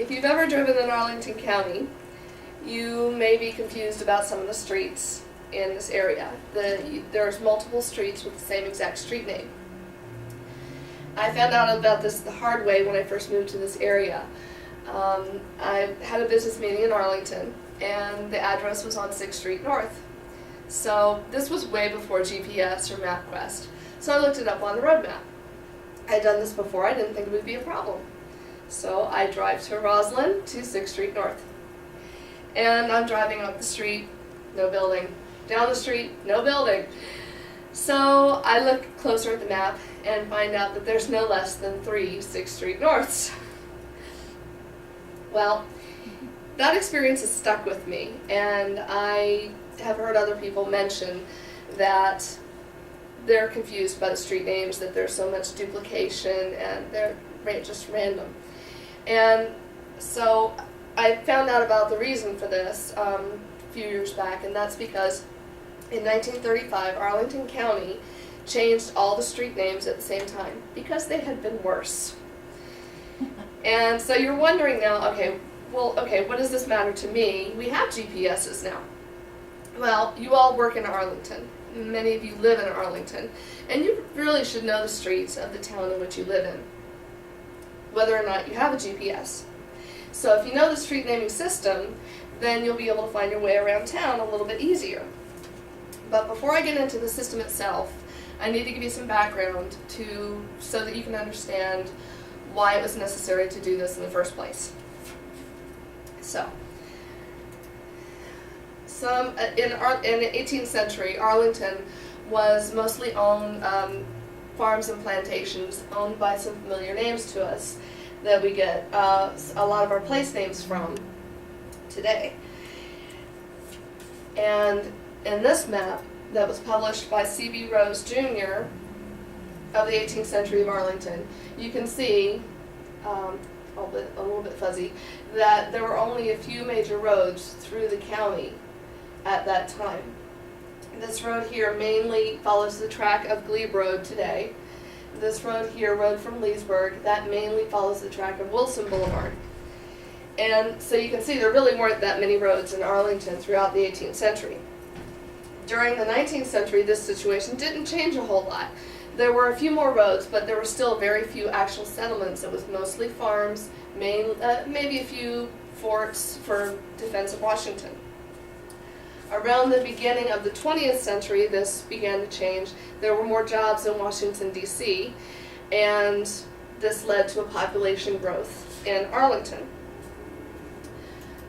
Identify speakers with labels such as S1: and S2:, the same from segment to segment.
S1: If you've ever driven in Arlington County, you may be confused about some of the streets in this area. There's multiple streets with the same exact street name. I found out about this the hard way when I first moved to this area. I had a business meeting in Arlington, and the address was on 6th Street North. So this was way before GPS or MapQuest. So I looked it up on the road map. I had done this before. I didn't think it would be a problem. So I drive to Roslyn to 6th Street North. And I'm driving up the street, no building. Down the street, no building. So I look closer at the map and find out that there's no less than 3 6th Street Norths. Well, that experience has stuck with me, and I have heard other people mention that they're confused by the street names, that there's so much duplication, and they're just random. And so I found out about the reason for this a few years back, and that's because in 1935, Arlington County changed all the street names at the same time because they had been worse. And so you're wondering now, okay, what does this matter to me? We have GPSs now. Well, you all work in Arlington. Many of you live in Arlington, and you really should know the streets of the town in which you live in, whether or not you have a GPS. So if you know the street naming system, then you'll be able to find your way around town a little bit easier. But before I get into the system itself, I need to give you some background so that you can understand why it was necessary to do this in the first place. So, in the 18th century, Arlington was mostly owned farms and plantations owned by some familiar names to us that we get a lot of our place names from today. And in this map that was published by C.B. Rose Jr. of the 18th century of Arlington, you can see, a little bit fuzzy, that there were only a few major roads through the county at that time. This road here mainly follows the track of Glebe Road today. This road here, Road from Leesburg, that mainly follows the track of Wilson Boulevard. And so you can see there really weren't that many roads in Arlington throughout the 18th century. During the 19th century, this situation didn't change a whole lot. There were a few more roads, but there were still very few actual settlements. It was mostly farms, maybe a few forts for defense of Washington. Around the beginning of the 20th century, this began to change. There were more jobs in Washington, D.C., and this led to a population growth in Arlington.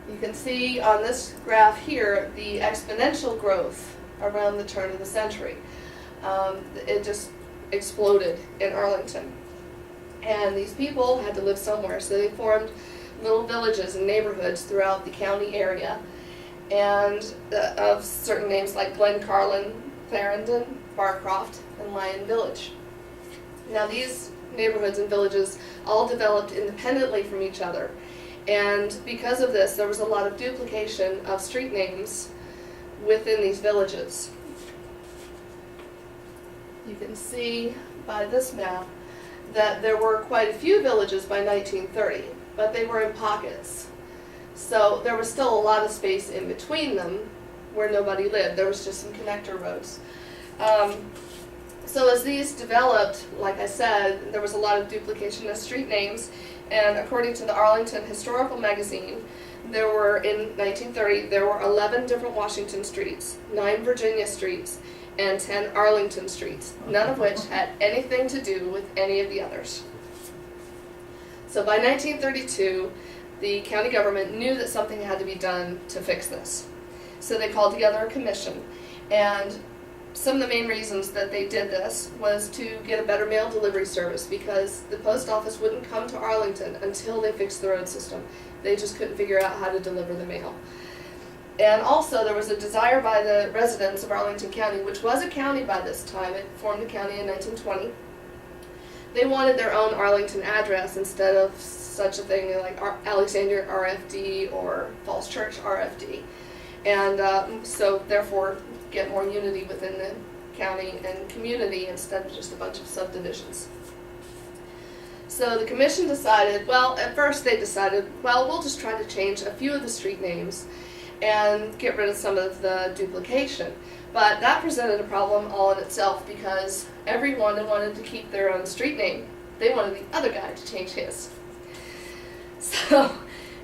S1: You can see on this graph here the exponential growth around the turn of the century. It just exploded in Arlington. And these people had to live somewhere, so they formed little villages and neighborhoods throughout the county area, and of certain names like Glen Carlin, Clarendon, Barcroft, and Lyon Village. Now these neighborhoods and villages all developed independently from each other, and because of this there was a lot of duplication of street names within these villages. You can see by this map that there were quite a few villages by 1930, but they were in pockets. So there was still a lot of space in between them where nobody lived. There was just some connector roads. So as these developed, like I said, there was a lot of duplication of street names, and according to the Arlington Historical Magazine, there were, in 1930, there were 11 different Washington streets, 9 Virginia streets, and 10 Arlington streets, none of which had anything to do with any of the others. So by 1932, the county government knew that something had to be done to fix this. So they called together a commission, and some of the main reasons that they did this was to get a better mail delivery service, because the post office wouldn't come to Arlington until they fixed the road system. They just couldn't figure out how to deliver the mail. And also there was a desire by the residents of Arlington County, which was a county by this time, it formed a county in 1920. They wanted their own Arlington address instead of such a thing like Alexandria RFD or Falls Church RFD. And so therefore get more unity within the county and community instead of just a bunch of subdivisions. So So the commission decided, well, at first they decided, well, we'll just try to change a few of the street names and get rid of some of the duplication. But that presented a problem all in itself because everyone wanted to keep their own street name. They wanted the other guy to change his. So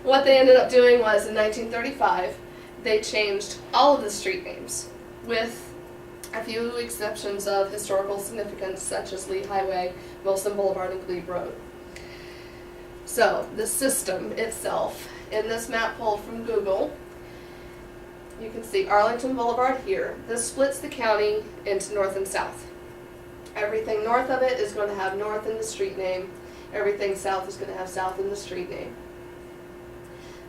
S1: what they ended up doing was in 1935, they changed all of the street names with a few exceptions of historical significance such as Lee Highway, Wilson Boulevard, and Glebe Road. So the system itself, in this map pulled from Google, you can see Arlington Boulevard here. This splits the county into north and south. Everything north of it is going to have north in the street name. Everything south is going to have south in the street name.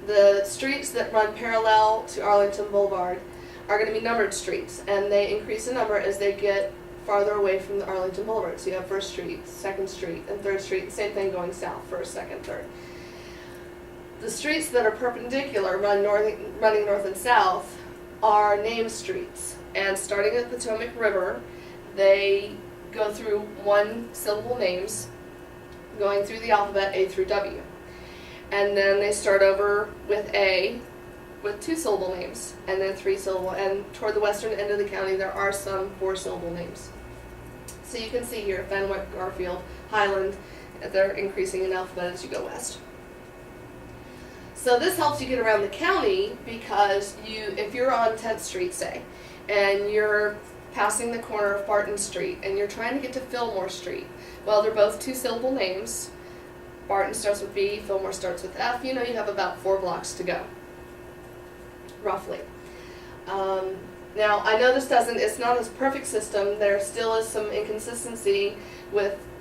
S1: The streets that run parallel to Arlington Boulevard are going to be numbered streets, and they increase in number as they get farther away from the Arlington Boulevard. So you have First Street, Second Street, and Third Street, same thing going south, First, Second, Third. The streets that are perpendicular, running north and south, are named streets. And starting at the Potomac River, they go through one-syllable names, going through the alphabet A through W. And then they start over with A, with two-syllable names, and then three-syllable. And toward the western end of the county, there are some four-syllable names. So you can see here, Fenwick, Garfield, Highland, they're increasing in alphabet as you go west. So this helps you get around the county because if you're on 10th Street, say, and you're passing the corner of Barton Street, and you're trying to get to Fillmore Street, well, they're both two-syllable names. Barton starts with B, Fillmore starts with F. You know you have about 4 blocks to go, roughly. Now, I know it's not a perfect system. There still is some inconsistency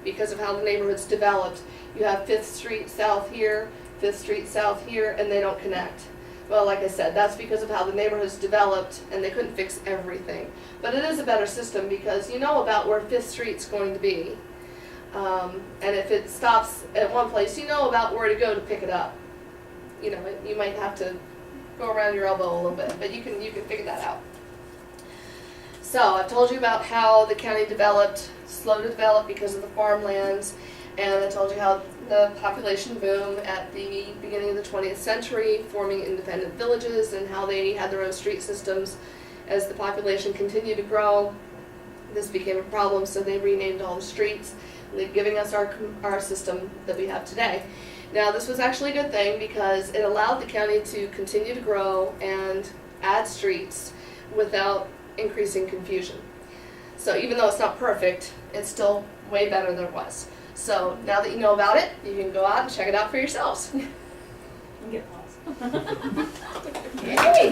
S1: because of how the neighborhood's developed. You have 5th Street South here, 5th Street South here, and they don't connect. Well, like I said, that's because of how the neighborhood's developed, and they couldn't fix everything. But it is a better system because you know about where 5th Street's going to be. And if it stops at one place, you know about where to go to pick it up. You know, you might have to go around your elbow a little bit, but you can figure that out. So I've told you about how the county developed, slow to develop because of the farmlands, and I told you how the population boom at the beginning of the 20th century, forming independent villages, and how they had their own street systems. As the population continued to grow, this became a problem, so they renamed all the streets, giving us our system that we have today. Now, this was actually a good thing because it allowed the county to continue to grow and add streets without increasing confusion. So even though it's not perfect, it's still way better than it was. So now that you know about it, you can go out and check it out for yourselves.
S2: Get lost.
S1: Yay!